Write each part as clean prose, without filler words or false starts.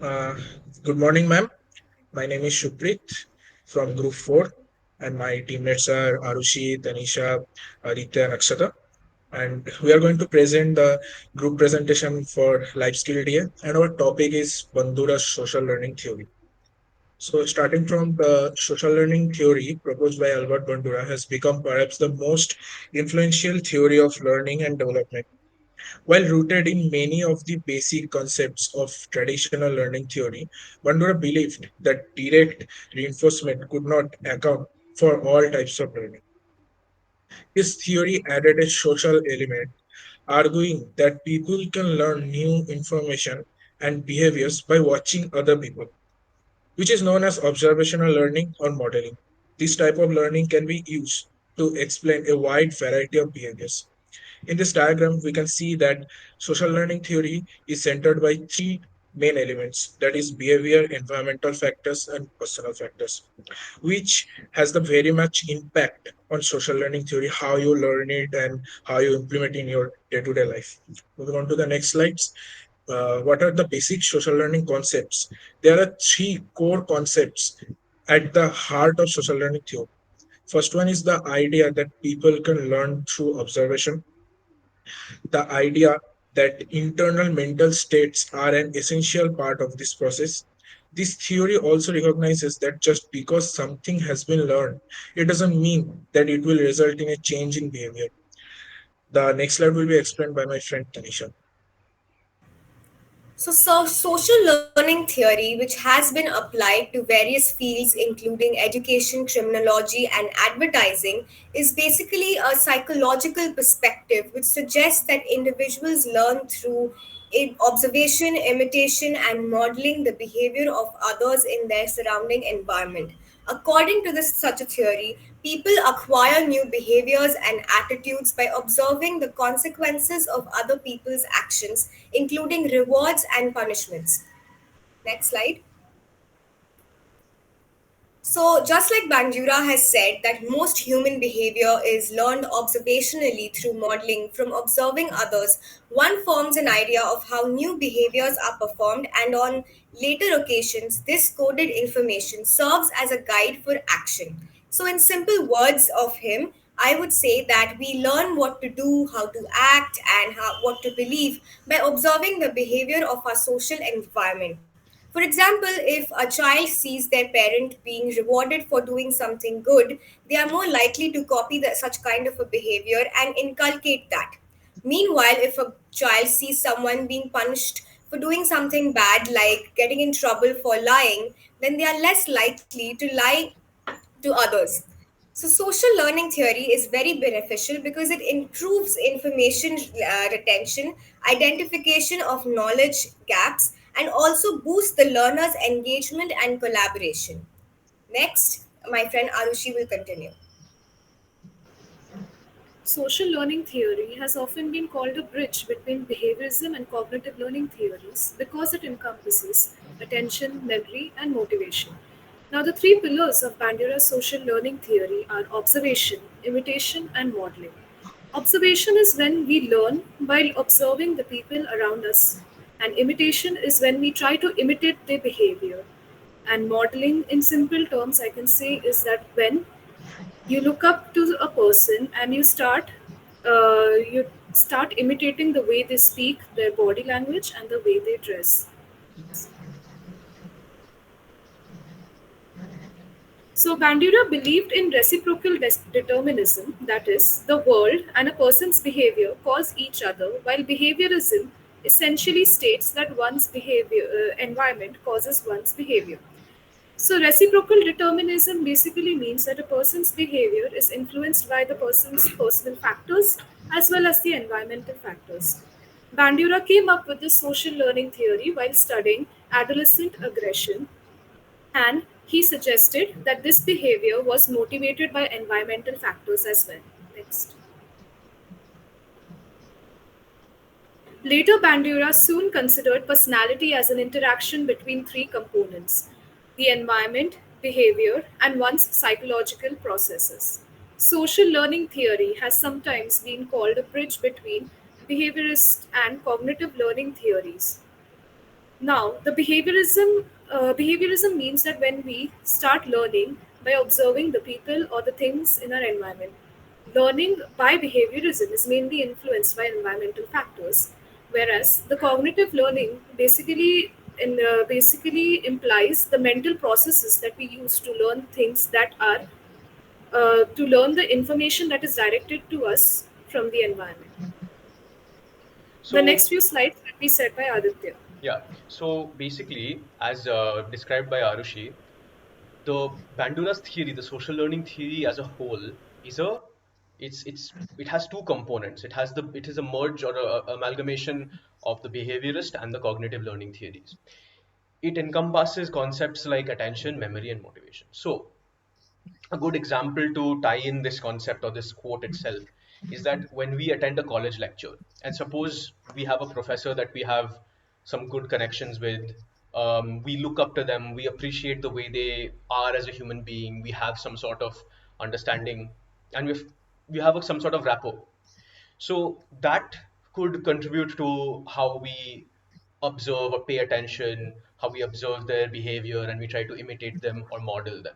Uh, Good morning, ma'am. My name is Suprit from Group 4, and my teammates are Arushi, Tanisha, Aditya, and Akshata. And we are going to present the group presentation for Life Skill DA, and our topic is Bandura's social learning theory. So, starting from the social learning theory proposed by Albert Bandura, has become perhaps the most influential theory of learning and development. While rooted in many of the basic concepts of traditional learning theory, Bandura believed that direct reinforcement could not account for all types of learning. His theory added a social element, arguing that people can learn new information and behaviors by watching other people, which is known as observational learning or modeling. This type of learning can be used to explain a wide variety of behaviors. In this diagram, we can see that social learning theory is centered by three main elements, that is behavior, environmental factors, and personal factors, which has the very much impact on social learning theory, how you learn it and how you implement in your day-to-day life. Moving on to the next slides. What are the basic social learning concepts? There are three core concepts at the heart of social learning theory. First one is the idea that people can learn through observation, the idea that internal mental states are an essential part of this process. This theory also recognizes that just because something has been learned, it doesn't mean that it will result in a change in behavior. The next slide will be explained by my friend Tanisha. Social learning theory, which has been applied to various fields including education, criminology, and advertising, is basically a psychological perspective which suggests that individuals learn through observation, imitation, and modeling the behavior of others in their surrounding environment. According to such a theory, people acquire new behaviors and attitudes by observing the consequences of other people's actions, including rewards and punishments. Next slide. So, just like Bandura has said, that most human behavior is learned observationally through modeling from observing others, one forms an idea of how new behaviors are performed, and on later occasions, this coded information serves as a guide for action. So, in simple words of him, I would say that we learn what to do, how to act, and what to believe by observing the behavior of our social environment. For example, if a child sees their parent being rewarded for doing something good, they are more likely to copy such kind of a behavior and inculcate that. Meanwhile, if a child sees someone being punished for doing something bad, like getting in trouble for lying, then they are less likely to lie to others. So, social learning theory is very beneficial because it improves information retention, identification of knowledge gaps, and also boosts the learner's engagement and collaboration. Next, my friend Arushi will continue. Social learning theory has often been called a bridge between behaviorism and cognitive learning theories because it encompasses attention, memory, and motivation. Now, the three pillars of Bandura's social learning theory are observation, imitation, and modeling. Observation is when we learn while observing the people around us, and imitation is when we try to imitate their behavior. And modeling, in simple terms, I can say, is that when you look up to a person and you start imitating the way they speak, their body language, and the way they dress. So Bandura believed in reciprocal determinism, that is, the world and a person's behavior cause each other, while behaviorism essentially states that one's environment causes one's behavior. So, reciprocal determinism basically means that a person's behavior is influenced by the person's personal factors as well as the environmental factors. Bandura came up with this social learning theory while studying adolescent aggression, and he suggested that this behavior was motivated by environmental factors as well. Next. Later, Bandura soon considered personality as an interaction between three components: the environment, behavior, and one's psychological processes. Social learning theory has sometimes been called a bridge between behaviorist and cognitive learning theories. Now, behaviorism means that when we start learning by observing the people or the things in our environment. Learning by behaviorism is mainly influenced by environmental factors, whereas the cognitive learning basically implies the mental processes that we use to learn things that are to learn the information that is directed to us from the environment. The next So few slides will be said by Aditya. yeah, so basically, as described by Arushi, the Bandura's theory, the social learning theory as a whole, is a it has two components. It is a merge or a amalgamation of the behaviorist and the cognitive learning theories. It encompasses concepts like attention, memory, and motivation. So a good example to tie in this concept or this quote itself is that when we attend a college lecture, and suppose we have a professor that we have some good connections with, we look up to them, we appreciate the way they are as a human being, we have some sort of understanding, and we have some sort of rapport. So that could contribute to how we observe or pay attention, how we observe their behavior, and we try to imitate them or model them.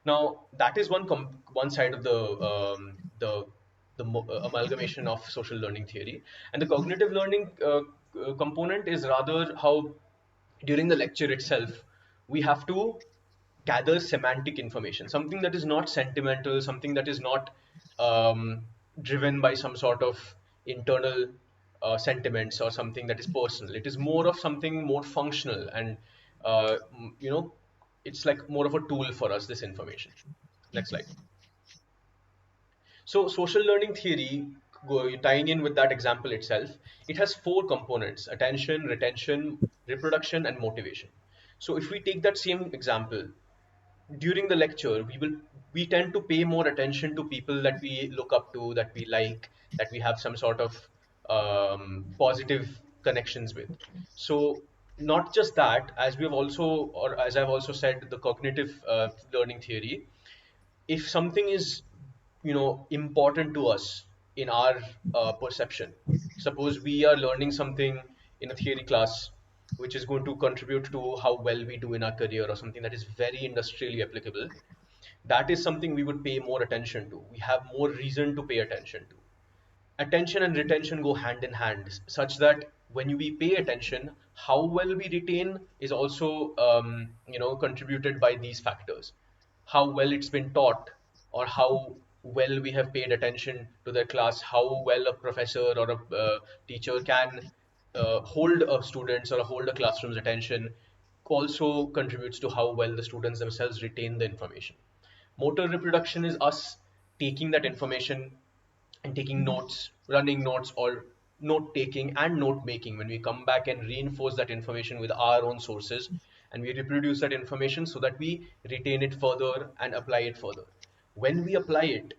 Now, that is one side of the amalgamation of social learning theory, and the cognitive learning component is rather how during the lecture itself we have to gather semantic information, something that is not sentimental, something that is not driven by some sort of internal sentiments or something that is personal. It is more of something more functional, and uh, you know, it's like more of a tool for us, this information. Next slide. So, social learning theory, tying in with that example itself, it has four components: attention, retention, reproduction, and motivation. So, if we take that same example, during the lecture, we tend to pay more attention to people that we look up to, that we like, that we have some sort of positive connections with. So, not just that, as we have also, or as I've also said, the cognitive learning theory, if something is important to us in our perception, suppose we are learning something in a theory class which is going to contribute to how well we do in our career, or something that is very industrially applicable, that is something we would pay more attention to, we have more reason to pay attention to. Attention and retention go hand in hand, such that when we pay attention, how well we retain is also contributed by these factors: how well it's been taught, or how well we have paid attention to the class, how well a professor or a teacher can hold a student's or hold a classroom's attention, also contributes to how well the students themselves retain the information. Motor reproduction is us taking that information and taking notes, running notes, or note taking and note making. When we come back and reinforce that information with our own sources, and we reproduce that information so that we retain it further and apply it further. When we apply it,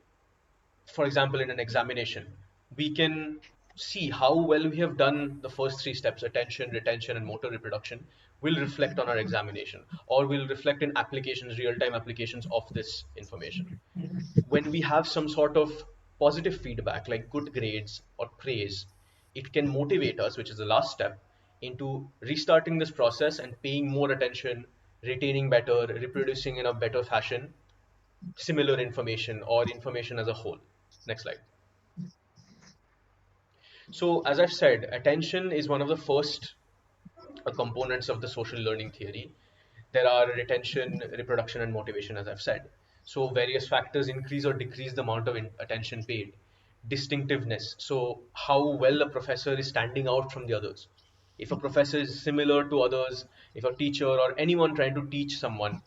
for example, in an examination, we can see how well we have done the first three steps: attention, retention, and motor reproduction will reflect on our examination, or will reflect in applications, real time applications of this information. When we have some sort of positive feedback like good grades or praise, it can motivate us, which is the last step, into restarting this process and paying more attention, retaining better, reproducing in a better fashion similar information or information as a whole. Next slide. So, as I've said, attention is one of the first components of the social learning theory. There are retention, reproduction, and motivation, as I've said. So, various factors increase or decrease the amount of attention paid. Distinctiveness. So, how well a professor is standing out from the others. If a professor is similar to others, if a teacher or anyone trying to teach someone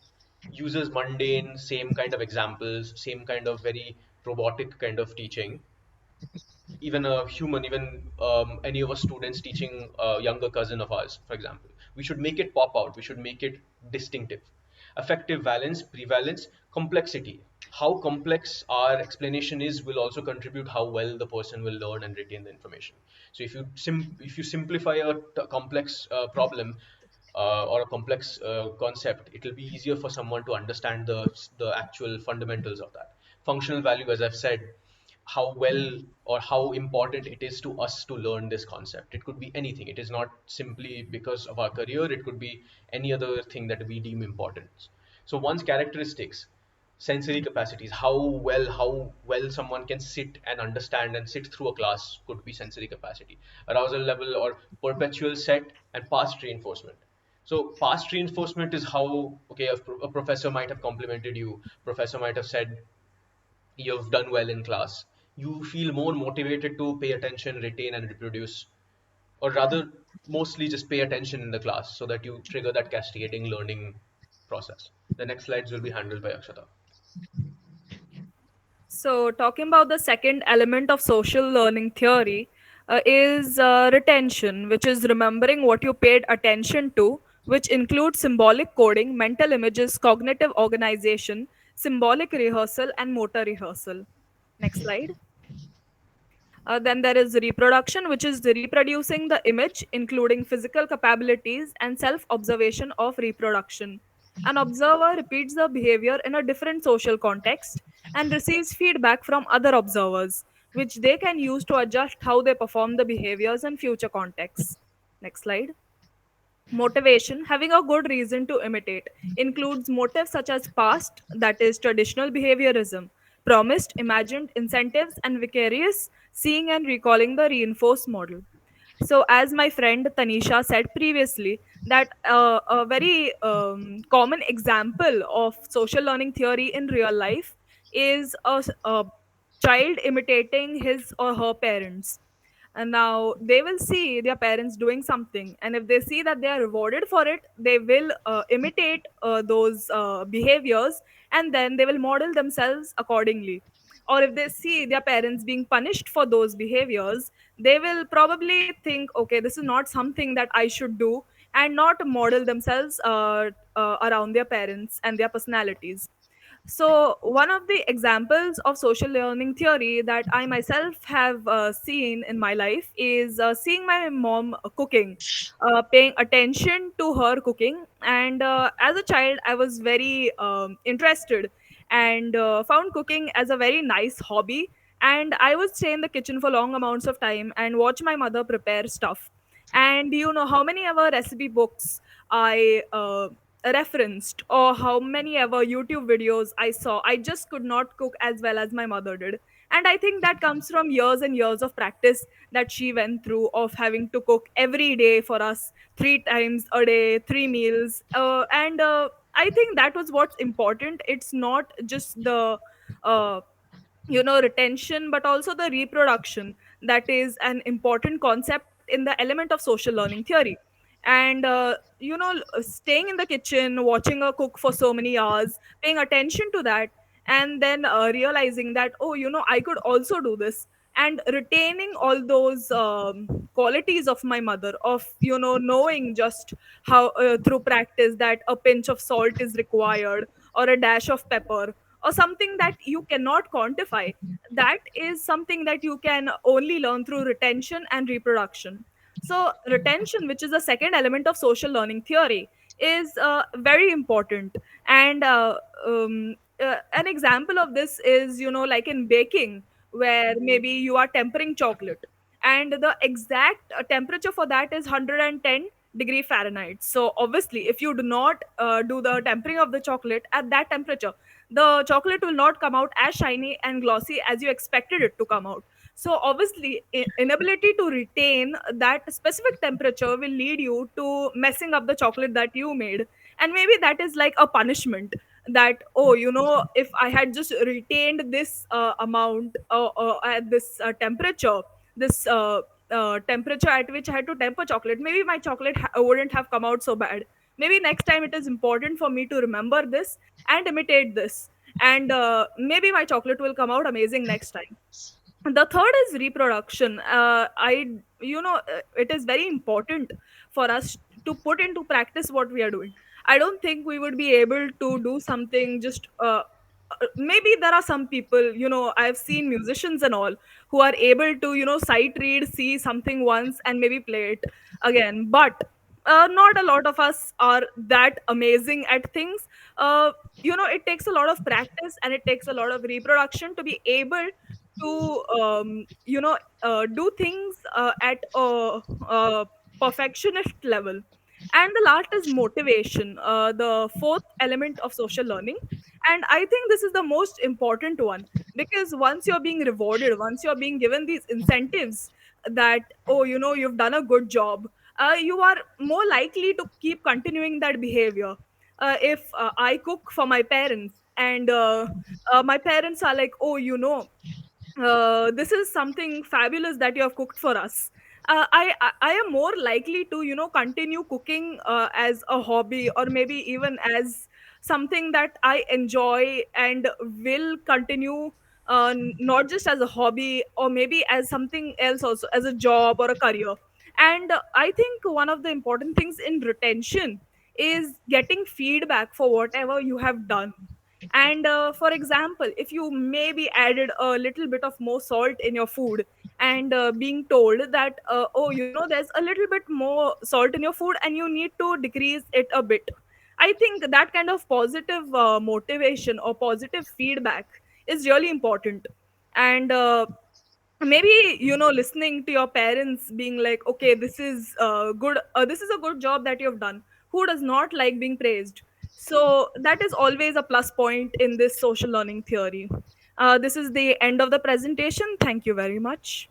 uses mundane, same kind of examples, same kind of very robotic kind of teaching, even a human, even any of our students teaching a younger cousin of ours, for example, we should make it pop out. We should make it distinctive. Effective valence, prevalence, complexity. How complex our explanation is will also contribute how well the person will learn and retain the information. So if you simplify a complex problem or a complex concept, it will be easier for someone to understand the actual fundamentals of that. Functional value, as I've said, how well or how important it is to us to learn this concept. It could be anything. It is not simply because of our career, it could be any other thing that we deem important. So one's characteristics, sensory capacities, how well someone can sit and understand and sit through a class could be sensory capacity. Arousal level or perpetual set and past reinforcement. So past reinforcement is how, okay, a professor might have complimented you, professor might have said you've done well in class, you feel more motivated to pay attention, retain, and reproduce, or rather, mostly just pay attention in the class so that you trigger that cascading learning process. The next slides will be handled by Akshata. So, talking about the second element of social learning theory is retention, which is remembering what you paid attention to, which includes symbolic coding, mental images, cognitive organization, symbolic rehearsal, and motor rehearsal. Next slide. Then there is reproduction, which is reproducing the image, including physical capabilities and self observation of reproduction. An observer repeats the behavior in a different social context and receives feedback from other observers, which they can use to adjust how they perform the behaviors in future contexts. Next slide. Motivation, having a good reason to imitate, includes motives such as past, that is traditional behaviorism, promised, imagined incentives, and vicarious, seeing and recalling the reinforced model. So, as my friend Tanisha said previously, that a very common example of social learning theory in real life is a child imitating his or her parents. And now they will see their parents doing something, and if they see that they are rewarded for it, they will imitate those behaviors, and then they will model themselves accordingly. Or if they see their parents being punished for those behaviors, they will probably think, okay, this is not something that I should do, and not model themselves around their parents and their personalities. So, one of the examples of social learning theory that I myself have seen in my life is seeing my mom cooking, paying attention to her cooking. And as a child, I was very interested and found cooking as a very nice hobby. And I would stay in the kitchen for long amounts of time and watch my mother prepare stuff. And you know how many ever recipe books I referenced, or how many ever YouTube videos I saw, I just could not cook as well as my mother did. And I think that comes from years and years of practice that she went through, of having to cook every day for us, three times a day, three meals. And I think that was what's important. It's not just the uh, retention, but also the reproduction, that is an important concept in the element of social learning theory. And staying in the kitchen, watching her cook for so many hours, paying attention to that, and then realizing that, oh, I could also do this, and retaining all those qualities of my mother, of knowing just how through practice that a pinch of salt is required, or a dash of pepper, or something that you cannot quantify. That is something that you can only learn through retention and reproduction. So retention, which is the second element of social learning theory, is very important. And an example of this is, like in baking, where maybe you are tempering chocolate, and the exact temperature for that is 110 degree Fahrenheit. So obviously, if you do not do the tempering of the chocolate at that temperature, the chocolate will not come out as shiny and glossy as you expected it to come out. So obviously, inability to retain that specific temperature will lead you to messing up the chocolate that you made. And maybe that is like a punishment, that, oh, if I had just retained this amount at this temperature, this temperature at which I had to temper chocolate, maybe my chocolate wouldn't have come out so bad. Maybe next time it is important for me to remember this and imitate this, and maybe my chocolate will come out amazing next time. The third is reproduction. It is very important for us to put into practice what we are doing. I don't think we would be able to do something just maybe there are some people, I've seen musicians and all, who are able to sight read, see something once, and maybe play it again. But not a lot of us are that amazing at things. It takes a lot of practice, and it takes a lot of reproduction to be able to do things at a perfectionist level. And the last is motivation, the fourth element of social learning. And I think this is the most important one, because once you're being rewarded, once you're being given these incentives that, oh, you've done a good job, you are more likely to keep continuing that behavior. If I cook for my parents, and my parents are like, oh, this is something fabulous that you have cooked for us. I am more likely to continue cooking as a hobby, or maybe even as something that I enjoy, and will continue not just as a hobby, or maybe as something else also, as a job or a career. And I think one of the important things in retention is getting feedback for whatever you have done. And for example, if you maybe added a little bit of more salt in your food, and being told that, oh, there's a little bit more salt in your food and you need to decrease it a bit. I think that kind of positive motivation or positive feedback is really important. And maybe listening to your parents being like, okay, this is good, this is a good job that you've done. Who does not like being praised? So that is always a plus point in this social learning theory. This is the end of the presentation. Thank you very much.